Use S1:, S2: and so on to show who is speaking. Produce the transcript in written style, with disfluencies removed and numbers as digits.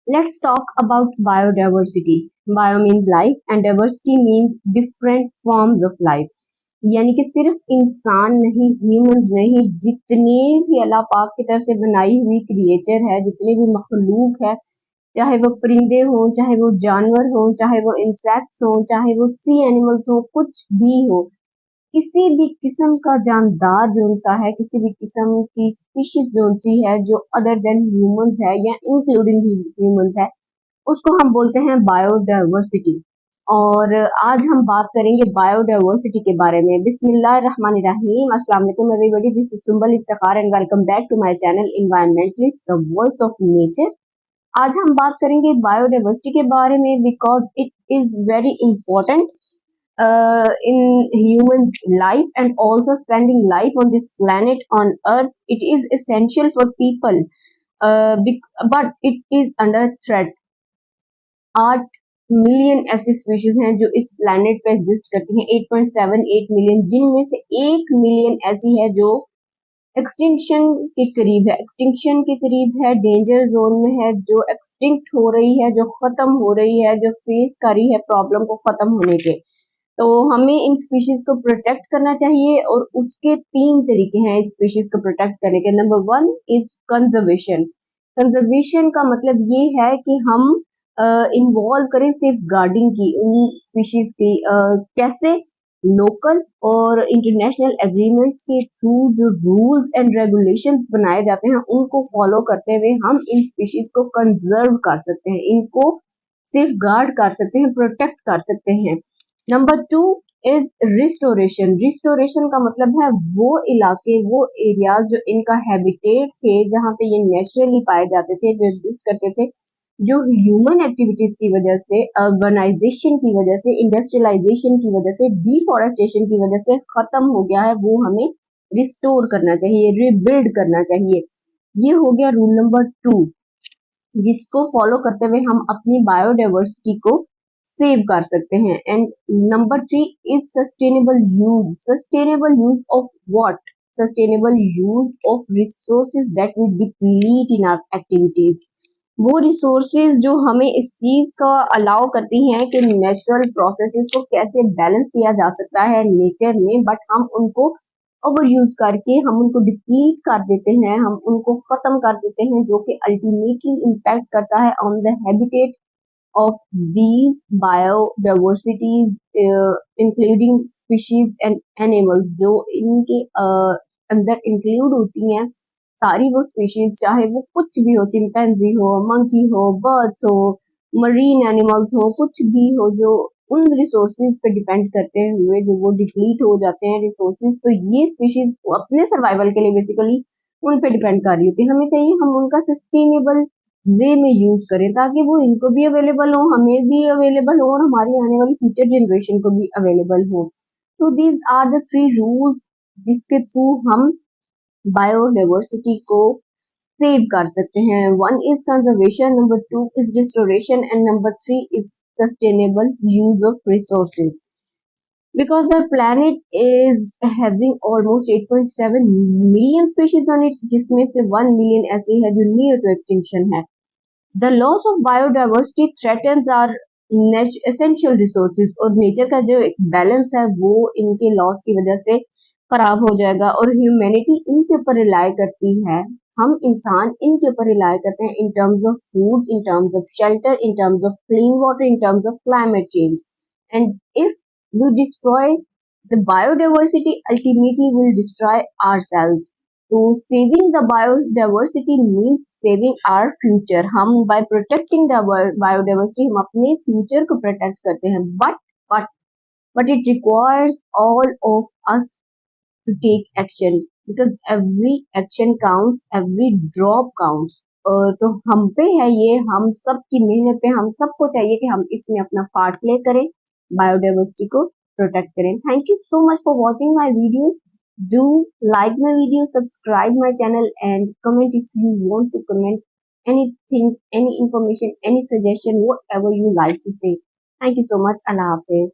S1: Let's talk about biodiversity. Bio means life and diversity means different forms of life. यानी कि सिर्फ इंसान नहीं, ह्यूमंस नहीं, जितने भी अल्लाह पाक की तरफ से बनाई हुई क्रिएचर है, जितने भी मखलूक है, चाहे वो परिंदे हों, चाहे वो जानवर हों, चाहे वो इंसेक्ट्स हों, चाहे वो सी एनिमल्स हों, कुछ भी हो, किसी भी किस्म का जानदार जो सा है, किसी भी किस्म की स्पीशीज जो सी है जो अदर देन ह्यूमंस है या इंक्लूडिंग ह्यूमंस है, उसको हम बोलते हैं बायोडाइवर्सिटी। और आज हम बात करेंगे बायोडाइवर्सिटी के बारे में। बिस्मिल्लाहिर्रहमानिर्रहीम, अस्सलाम वालेकुम everybody, this is Sumbal Iftikhar and welcome back to my channel environmentalist the voice of nature. आज हम बात करेंगे बायोडाइवर्सिटी के बारे में because it is very important in human life and also spending life on this planet on earth. It is essential for people, but it is under threat. 8 million ऐसी species हैं जो इस प्लैनेट पे exist करती हैं, 8.78 million, जिनमें से 1 million ऐसी है जो एक्सटिंक्शन के करीब है, एक्सटिंक्शन के करीब है, डेंजर जोन में है, जो एक्सटिंक्ट हो रही है, जो खत्म हो रही है, जो फेस कर रही है प्रॉब्लम को खत्म होने के। तो हमें इन स्पीशीज को प्रोटेक्ट करना चाहिए और उसके 3 तरीके हैं इस स्पीशीज को प्रोटेक्ट करने के। Number 1 is conservation. कंजर्वेशन का मतलब ये है कि हम इन्वॉल्व करें सेफ गार्डिंग की उन स्पीशीज की। कैसे? लोकल और इंटरनेशनल एग्रीमेंट्स के थ्रू जो रूल्स एंड रेगुलेशंस बनाए जाते हैं उनको फॉलो करते हुए हम इन स्पीशीज को कंजर्व कर सकते हैं, इनको सेफ गार्ड कर सकते हैं, प्रोटेक्ट कर सकते हैं। Number 2 is restoration. रिस्टोरेशन का मतलब है वो इलाके, वो एरियाज जो इनका हैबिटेट थे, जहाँ पे ये नेचुरली पाए जाते थे, जो एग्जिस्ट करते थे, जो ह्यूमन एक्टिविटीज की वजह से, अर्बनाइजेशन की वजह से, इंडस्ट्रियलाइजेशन की वजह से, डिफॉरेस्टेशन की वजह से खत्म हो गया है, वो हमें रिस्टोर करना चाहिए, रिबिल्ड करना चाहिए। ये हो गया रूल नंबर 2, जिसको फॉलो करते हुए हम अपनी बायोडाइवर्सिटी को सेव कर सकते हैं। And number 3 is sustainable use. Sustainable use of what? Sustainable use of resources that we deplete in our activities. वो रिसोर्सेज जो हमें इस चीज का अलाउ करती हैं कि नेचुरल प्रोसेसेस को कैसे बैलेंस किया जा सकता है नेचर में, बट हम उनको ओवर यूज करके हम उनको डिप्लीट कर देते हैं, हम उनको खत्म कर देते हैं, जो कि अल्टीमेटली इम्पैक्ट करता है on the habitat of these biodiversities, including species and animals, जो इनके अंदर इंक्लूड होती हैं। सारी वो स्पीशीज, चाहे वो कुछ भी हो, चिंपैंजी हो, मंकी हो, बर्ड्स हो, मरीन एनिमल्स हो, कुछ भी हो, जो उन रिसोर्सेज पे डिपेंड करते हुए जो वो डिप्लीट हो जाते हैं रिसोर्सेज, तो ये स्पीशीज अपने सर्वाइवल के लिए बेसिकली उन पे डिपेंड कर रही होती है। हमें चाहिए हम उनका सस्टेनेबल वे में यूज करें ताकि वो इनको भी अवेलेबल हो, हमें भी अवेलेबल हो और हमारी आने वाली फ्यूचर जनरेशन को भी अवेलेबल हो। तो दीज आर द 3 रूल्स जिसके थ्रू हम बायोडाइवर्सिटी को सेव कर सकते हैं। 1 is conservation, number 2 is restoration and number 3 is sustainable use of resources. Because our planet is having almost 8.7 million species on it, जिसमें से 1 million ऐसी है जो near to extinction है। The loss of biodiversity threatens our essential resources, और nature का जो एक बैलेंस है वो इनके लॉस की वजह से खराब हो जाएगा। और ह्यूमैनिटी इनके ऊपर रिलाई करती है, हम इंसान इनके ऊपर रिलाई करते हैं in terms of food, in terms of shelter, in terms of clean water, in terms of climate change. And if we destroy the biodiversity, ultimately will destroy ourselves. तो saving the biodiversity means saving our future. हम by protecting the biodiversity हम अपने future को protect करते हैं, but but it requires all of us to take action, because every action counts, every drop counts. तो हम पे है ये, हम सब की मेहनत पे, हम सबको चाहिए कि हम इसमें अपना पार्ट प्ले करें, बायोडाइवर्सिटी को प्रोटेक्ट करें। Thank you so much for watching my videos. Do like my video, subscribe my channel and comment if you want to comment anything, any information, any suggestion, whatever you like to say. Thank you so much. Allah Hafiz.